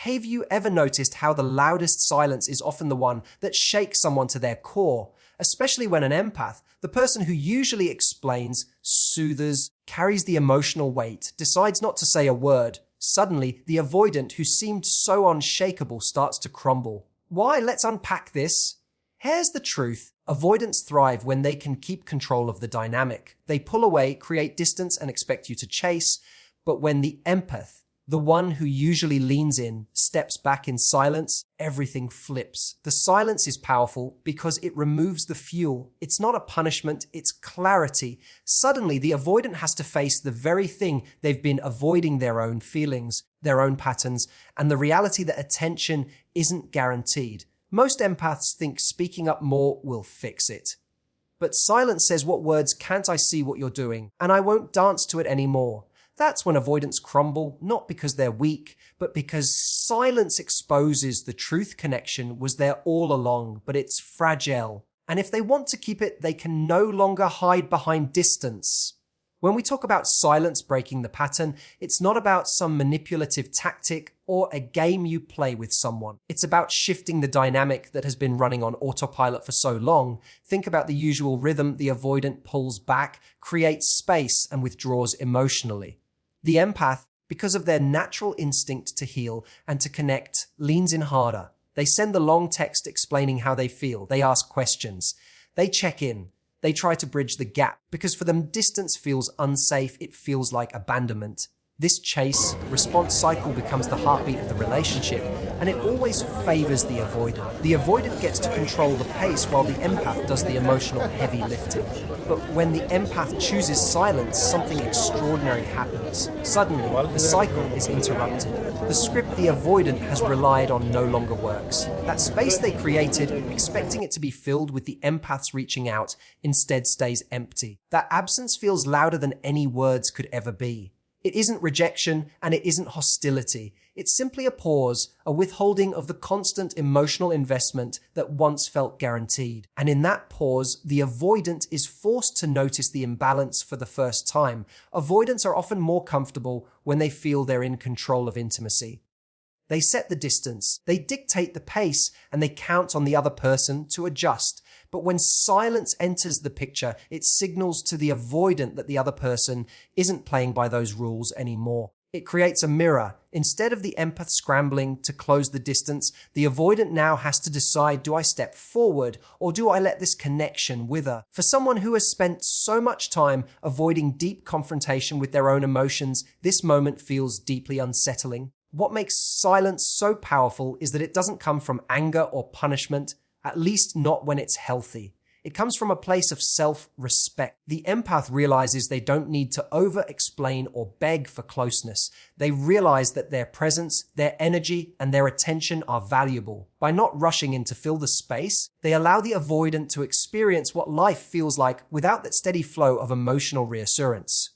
Have you ever noticed how the loudest silence is often the one that shakes someone to their core? Especially when an empath, the person who usually explains, soothes, carries the emotional weight, decides not to say a word. Suddenly, the avoidant who seemed so unshakable starts to crumble. Why? Let's unpack this. Here's the truth. Avoidants thrive when they can keep control of the dynamic. They pull away, create distance, and expect you to chase. But when the empath, the one who usually leans in, steps back in silence, everything flips. The silence is powerful because it removes the fuel. It's not a punishment, it's clarity. Suddenly, the avoidant has to face the very thing they've been avoiding: their own feelings, their own patterns, and the reality that attention isn't guaranteed. Most empaths think speaking up more will fix it. But silence says, what words can't I see what you're doing? And I won't dance to it anymore. That's when avoidants crumble, not because they're weak, but because silence exposes the truth connection was there all along, but it's fragile. And if they want to keep it, they can no longer hide behind distance. When we talk about silence breaking the pattern, it's not about some manipulative tactic or a game you play with someone. It's about shifting the dynamic that has been running on autopilot for so long. Think about the usual rhythm. The avoidant pulls back, creates space, and withdraws emotionally. The empath, because of their natural instinct to heal and to connect, leans in harder. They send the long text explaining how they feel. They ask questions. They check in. They try to bridge the gap because for them, distance feels unsafe. It feels like abandonment. This chase-response cycle becomes the heartbeat of the relationship, and it always favors the avoidant. The avoidant gets to control the pace while the empath does the emotional heavy lifting. But when the empath chooses silence, something extraordinary happens. Suddenly, the cycle is interrupted. The script the avoidant has relied on no longer works. That space they created, expecting it to be filled with the empaths reaching out, instead stays empty. That absence feels louder than any words could ever be. It isn't rejection and it isn't hostility. It's simply a pause, a withholding of the constant emotional investment that once felt guaranteed. And in that pause, the avoidant is forced to notice the imbalance for the first time. Avoidants are often more comfortable when they feel they're in control of intimacy. They set the distance, they dictate the pace, and they count on the other person to adjust. But when silence enters the picture, it signals to the avoidant that the other person isn't playing by those rules anymore. It creates a mirror. Instead of the empath scrambling to close the distance, the avoidant now has to decide, do I step forward or do I let this connection wither? For someone who has spent so much time avoiding deep confrontation with their own emotions, this moment feels deeply unsettling. What makes silence so powerful is that it doesn't come from anger or punishment, at least not when it's healthy. It comes from a place of self-respect. The empath realizes they don't need to over-explain or beg for closeness. They realize that their presence, their energy, and their attention are valuable. By not rushing in to fill the space, they allow the avoidant to experience what life feels like without that steady flow of emotional reassurance.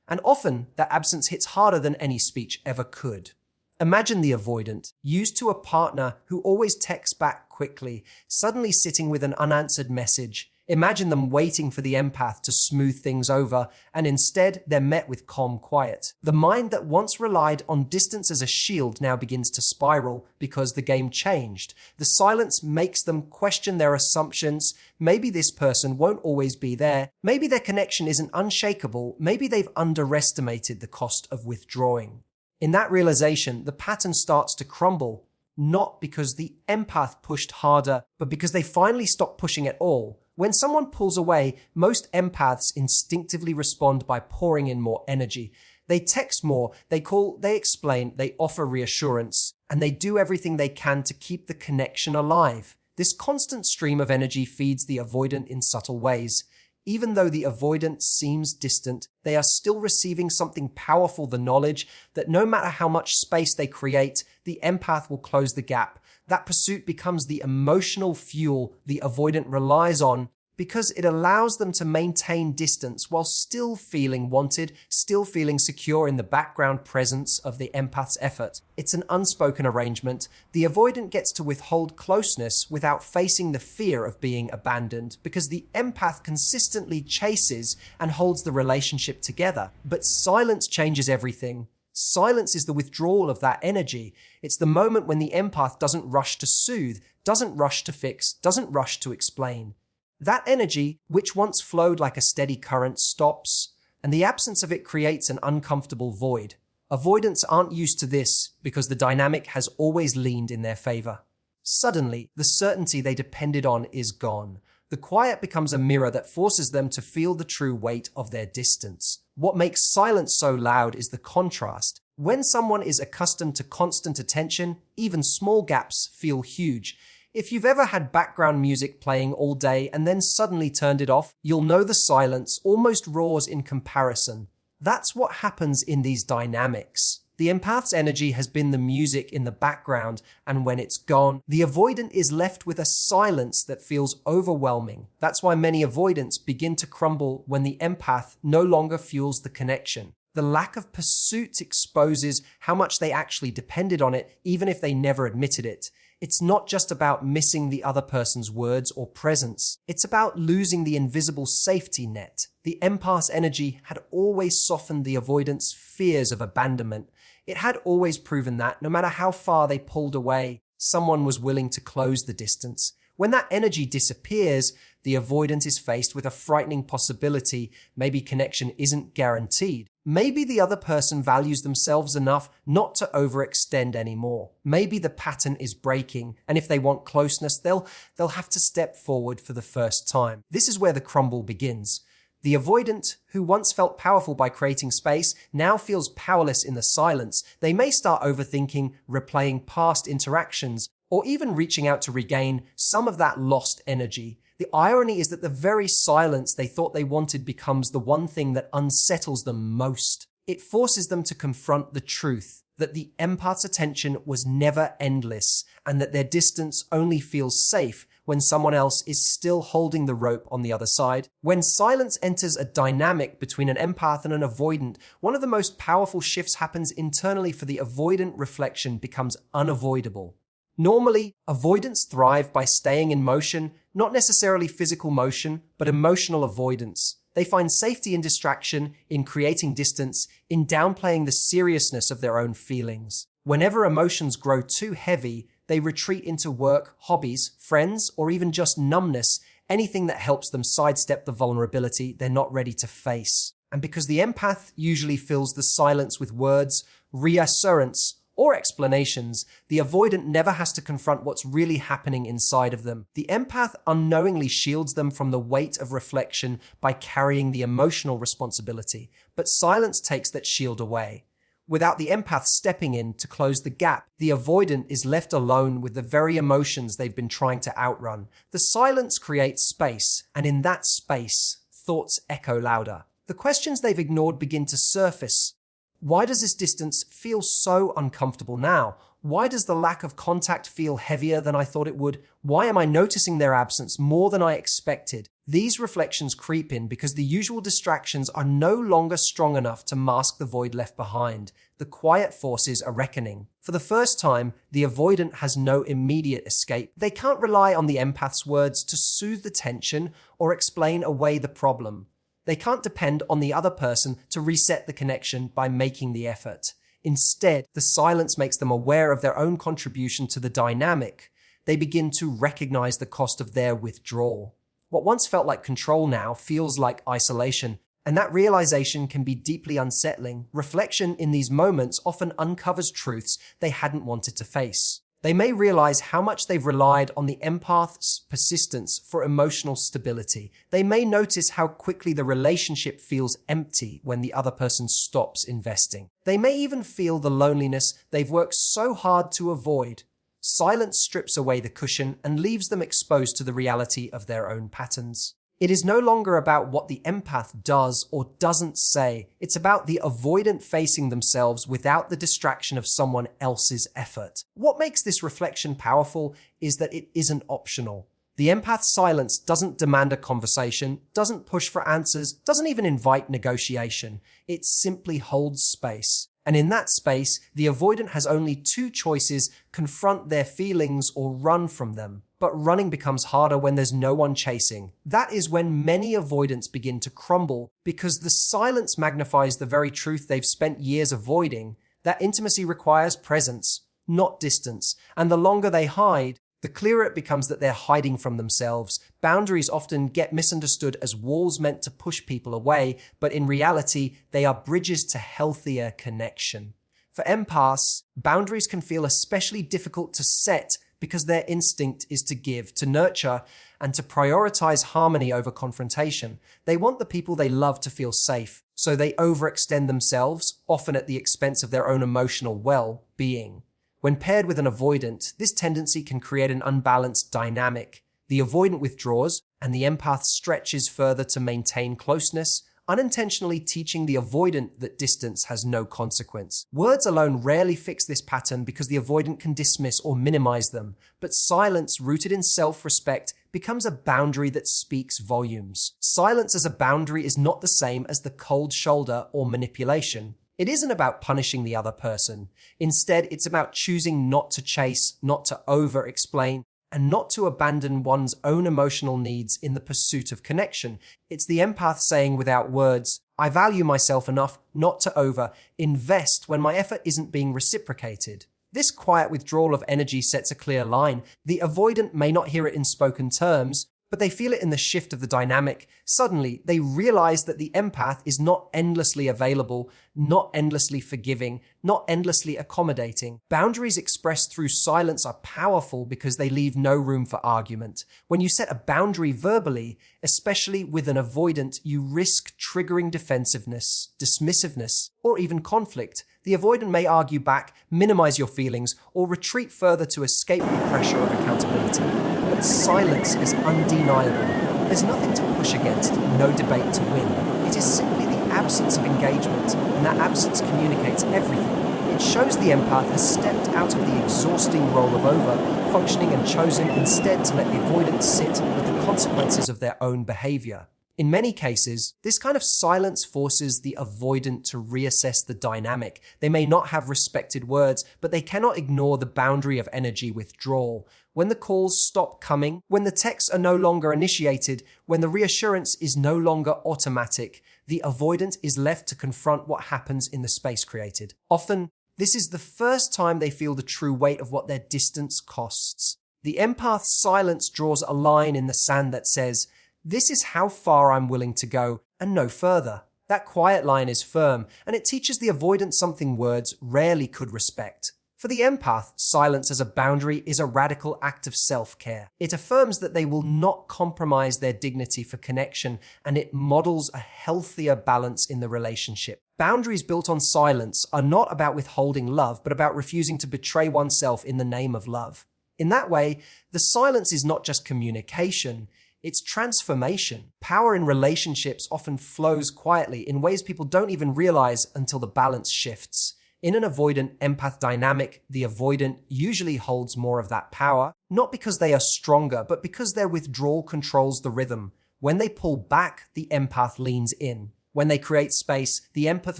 And often, that absence hits harder than any speech ever could. Imagine the avoidant, used to a partner who always texts back quickly, suddenly sitting with an unanswered message. Imagine them waiting for the empath to smooth things over, and instead they're met with calm quiet. The mind that once relied on distance as a shield now begins to spiral because the game changed. The silence makes them question their assumptions. Maybe this person won't always be there. Maybe their connection isn't unshakable. Maybe they've underestimated the cost of withdrawing. In that realization, the pattern starts to crumble, not because the empath pushed harder, but because they finally stopped pushing at all. When someone pulls away, most empaths instinctively respond by pouring in more energy. They text more, they call, they explain, they offer reassurance, and they do everything they can to keep the connection alive. This constant stream of energy feeds the avoidant in subtle ways. Even though the avoidant seems distant, they are still receiving something powerful, the knowledge that no matter how much space they create, the empath will close the gap. That pursuit becomes the emotional fuel the avoidant relies on because it allows them to maintain distance while still feeling wanted, still feeling secure in the background presence of the empath's effort. It's an unspoken arrangement. The avoidant gets to withhold closeness without facing the fear of being abandoned because the empath consistently chases and holds the relationship together. But silence changes everything. Silence is the withdrawal of that energy. It's the moment when the empath doesn't rush to soothe, doesn't rush to fix, doesn't rush to explain. That energy, which once flowed like a steady current, stops, and the absence of it creates an uncomfortable void. Avoidants aren't used to this because the dynamic has always leaned in their favor. Suddenly, the certainty they depended on is gone. The quiet becomes a mirror that forces them to feel the true weight of their distance. What makes silence so loud is the contrast. When someone is accustomed to constant attention, even small gaps feel huge. If you've ever had background music playing all day and then suddenly turned it off, you'll know the silence almost roars in comparison. That's what happens in these dynamics. The empath's energy has been the music in the background, and when it's gone, the avoidant is left with a silence that feels overwhelming. That's why many avoidants begin to crumble when the empath no longer fuels the connection. The lack of pursuit exposes how much they actually depended on it, even if they never admitted it. It's not just about missing the other person's words or presence. It's about losing the invisible safety net. The empath's energy had always softened the avoidant's fears of abandonment. It had always proven that, no matter how far they pulled away, someone was willing to close the distance. When that energy disappears, the avoidant is faced with a frightening possibility. Maybe connection isn't guaranteed. Maybe the other person values themselves enough not to overextend anymore. Maybe the pattern is breaking, and if they want closeness, they'll have to step forward for the first time. This is where the crumble begins. The avoidant, who once felt powerful by creating space, now feels powerless in the silence. They may start overthinking, replaying past interactions, or even reaching out to regain some of that lost energy. The irony is that the very silence they thought they wanted becomes the one thing that unsettles them most. It forces them to confront the truth that the empath's attention was never endless, and that their distance only feels safe when someone else is still holding the rope on the other side. When silence enters a dynamic between an empath and an avoidant, one of the most powerful shifts happens internally. For the avoidant, reflection becomes unavoidable. Normally, avoidants thrive by staying in motion, not necessarily physical motion, but emotional avoidance. They find safety in distraction, in creating distance, in downplaying the seriousness of their own feelings. Whenever emotions grow too heavy, they retreat into work, hobbies, friends, or even just numbness, anything that helps them sidestep the vulnerability they're not ready to face. And because the empath usually fills the silence with words, reassurance, or explanations, the avoidant never has to confront what's really happening inside of them. The empath unknowingly shields them from the weight of reflection by carrying the emotional responsibility, but silence takes that shield away. Without the empath stepping in to close the gap, the avoidant is left alone with the very emotions they've been trying to outrun. The silence creates space, and in that space, thoughts echo louder. The questions they've ignored begin to surface. Why does this distance feel so uncomfortable now? Why does the lack of contact feel heavier than I thought it would? Why am I noticing their absence more than I expected? These reflections creep in because the usual distractions are no longer strong enough to mask the void left behind. The quiet forces are reckoning. For the first time, the avoidant has no immediate escape. They can't rely on the empath's words to soothe the tension or explain away the problem. They can't depend on the other person to reset the connection by making the effort. Instead, the silence makes them aware of their own contribution to the dynamic. They begin to recognize the cost of their withdrawal. What once felt like control now feels like isolation, and that realization can be deeply unsettling. Reflection in these moments often uncovers truths they hadn't wanted to face. They may realize how much they've relied on the empath's persistence for emotional stability. They may notice how quickly the relationship feels empty when the other person stops investing. They may even feel the loneliness they've worked so hard to avoid. Silence strips away the cushion and leaves them exposed to the reality of their own patterns. It is no longer about what the empath does or doesn't say. It's about the avoidant facing themselves without the distraction of someone else's effort. What makes this reflection powerful is that it isn't optional. The empath's silence doesn't demand a conversation, doesn't push for answers, doesn't even invite negotiation. It simply holds space. And in that space, the avoidant has only two choices: confront their feelings or run from them. But running becomes harder when there's no one chasing. That is when many avoidants begin to crumble, because the silence magnifies the very truth they've spent years avoiding. That intimacy requires presence, not distance, and the longer they hide, the clearer it becomes that they're hiding from themselves. Boundaries often get misunderstood as walls meant to push people away, but in reality, they are bridges to healthier connection. For empaths, boundaries can feel especially difficult to set because their instinct is to give, to nurture, and to prioritize harmony over confrontation. They want the people they love to feel safe, so they overextend themselves, often at the expense of their own emotional well-being. When paired with an avoidant, this tendency can create an unbalanced dynamic. The avoidant withdraws, and the empath stretches further to maintain closeness, unintentionally teaching the avoidant that distance has no consequence. Words alone rarely fix this pattern because the avoidant can dismiss or minimize them, but silence rooted in self-respect becomes a boundary that speaks volumes. Silence as a boundary is not the same as the cold shoulder or manipulation. It isn't about punishing the other person. Instead, it's about choosing not to chase, not to over-explain, and not to abandon one's own emotional needs in the pursuit of connection. It's the empath saying without words, I value myself enough not to over-invest when my effort isn't being reciprocated. This quiet withdrawal of energy sets a clear line. The avoidant may not hear it in spoken terms, but they feel it in the shift of the dynamic. Suddenly, they realize that the empath is not endlessly available, not endlessly forgiving, not endlessly accommodating. Boundaries expressed through silence are powerful because they leave no room for argument. When you set a boundary verbally, especially with an avoidant, you risk triggering defensiveness, dismissiveness, or even conflict. The avoidant may argue back, minimize your feelings, or retreat further to escape the pressure of accountability. But silence is undeniable. There's nothing to push against, no debate to win. It is simply the absence of engagement, and that absence communicates everything. It shows the empath has stepped out of the exhausting role of over-functioning and chosen instead to let the avoidant sit with the consequences of their own behavior. In many cases, this kind of silence forces the avoidant to reassess the dynamic. They may not have respected words, but they cannot ignore the boundary of energy withdrawal. When the calls stop coming, when the texts are no longer initiated, when the reassurance is no longer automatic, the avoidant is left to confront what happens in the space created. Often, this is the first time they feel the true weight of what their distance costs. The empath's silence draws a line in the sand that says, this is how far I'm willing to go, and no further. That quiet line is firm, and it teaches the avoidant something words rarely could respect. For the empath, silence as a boundary is a radical act of self-care. It affirms that they will not compromise their dignity for connection, and it models a healthier balance in the relationship. Boundaries built on silence are not about withholding love, but about refusing to betray oneself in the name of love. In that way, the silence is not just communication, it's transformation. Power in relationships often flows quietly in ways people don't even realize until the balance shifts. In an avoidant-empath dynamic, the avoidant usually holds more of that power, not because they are stronger, but because their withdrawal controls the rhythm. When they pull back, the empath leans in. When they create space, the empath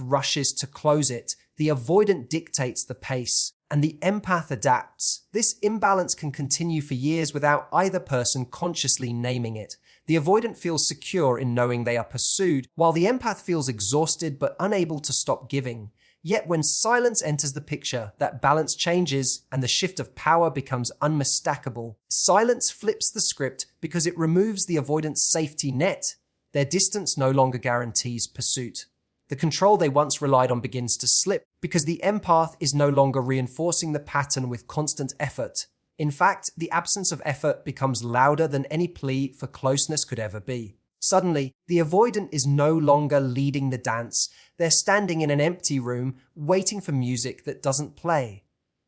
rushes to close it. The avoidant dictates the pace, and the empath adapts. This imbalance can continue for years without either person consciously naming it. The avoidant feels secure in knowing they are pursued, while the empath feels exhausted but unable to stop giving. Yet when silence enters the picture, that balance changes and the shift of power becomes unmistakable. Silence flips the script because it removes the avoidant's safety net. Their distance no longer guarantees pursuit. The control they once relied on begins to slip because the empath is no longer reinforcing the pattern with constant effort. In fact, the absence of effort becomes louder than any plea for closeness could ever be. Suddenly, the avoidant is no longer leading the dance. They're standing in an empty room, waiting for music that doesn't play.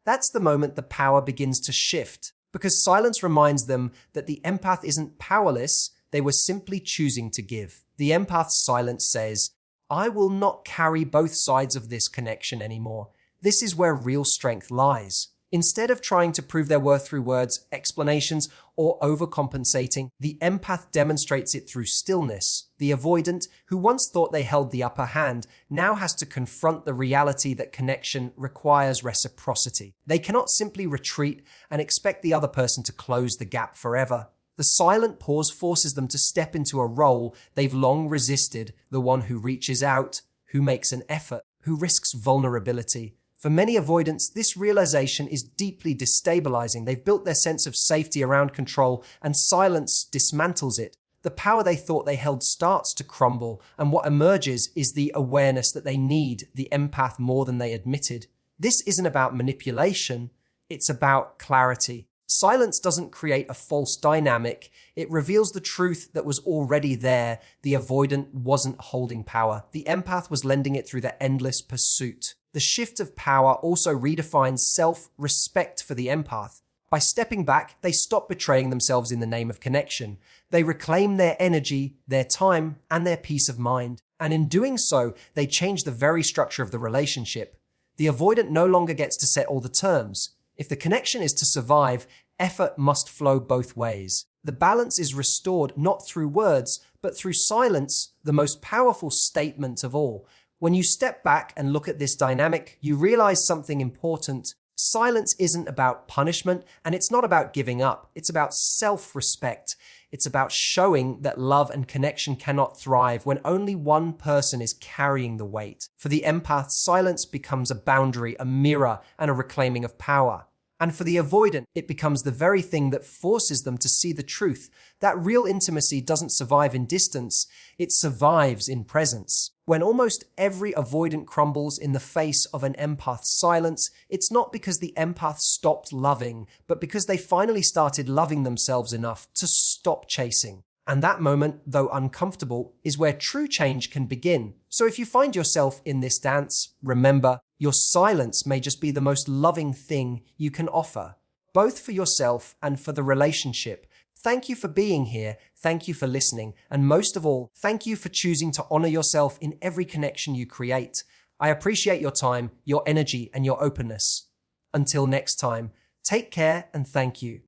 That's the moment the power begins to shift, because silence reminds them that the empath isn't powerless, they were simply choosing to give. The empath's silence says, I will not carry both sides of this connection anymore. This is where real strength lies. Instead of trying to prove their worth through words, explanations, or overcompensating, the empath demonstrates it through stillness. The avoidant, who once thought they held the upper hand, now has to confront the reality that connection requires reciprocity. They cannot simply retreat and expect the other person to close the gap forever. The silent pause forces them to step into a role they've long resisted, the one who reaches out, who makes an effort, who risks vulnerability. For many avoidants, this realization is deeply destabilizing. They've built their sense of safety around control, and silence dismantles it. The power they thought they held starts to crumble, and what emerges is the awareness that they need the empath more than they admitted. This isn't about manipulation, it's about clarity. Silence doesn't create a false dynamic, it reveals the truth that was already there. The avoidant wasn't holding power. The empath was lending it through their endless pursuit. The shift of power also redefines self-respect for the empath. By stepping back, they stop betraying themselves in the name of connection. They reclaim their energy, their time, and their peace of mind. And in doing so, they change the very structure of the relationship. The avoidant no longer gets to set all the terms. If the connection is to survive, effort must flow both ways. The balance is restored not through words, but through silence, the most powerful statement of all. When you step back and look at this dynamic, you realize something important. Silence isn't about punishment, and it's not about giving up. It's about self-respect. It's about showing that love and connection cannot thrive when only one person is carrying the weight. For the empath, silence becomes a boundary, a mirror, and a reclaiming of power. And for the avoidant, it becomes the very thing that forces them to see the truth, that real intimacy doesn't survive in distance, it survives in presence. When almost every avoidant crumbles in the face of an empath's silence, it's not because the empath stopped loving, but because they finally started loving themselves enough to stop chasing. And that moment, though uncomfortable, is where true change can begin. So if you find yourself in this dance, remember, your silence may just be the most loving thing you can offer, both for yourself and for the relationship. Thank you for being here, thank you for listening, and most of all, thank you for choosing to honor yourself in every connection you create. I appreciate your time, your energy, and your openness. Until next time, take care and thank you.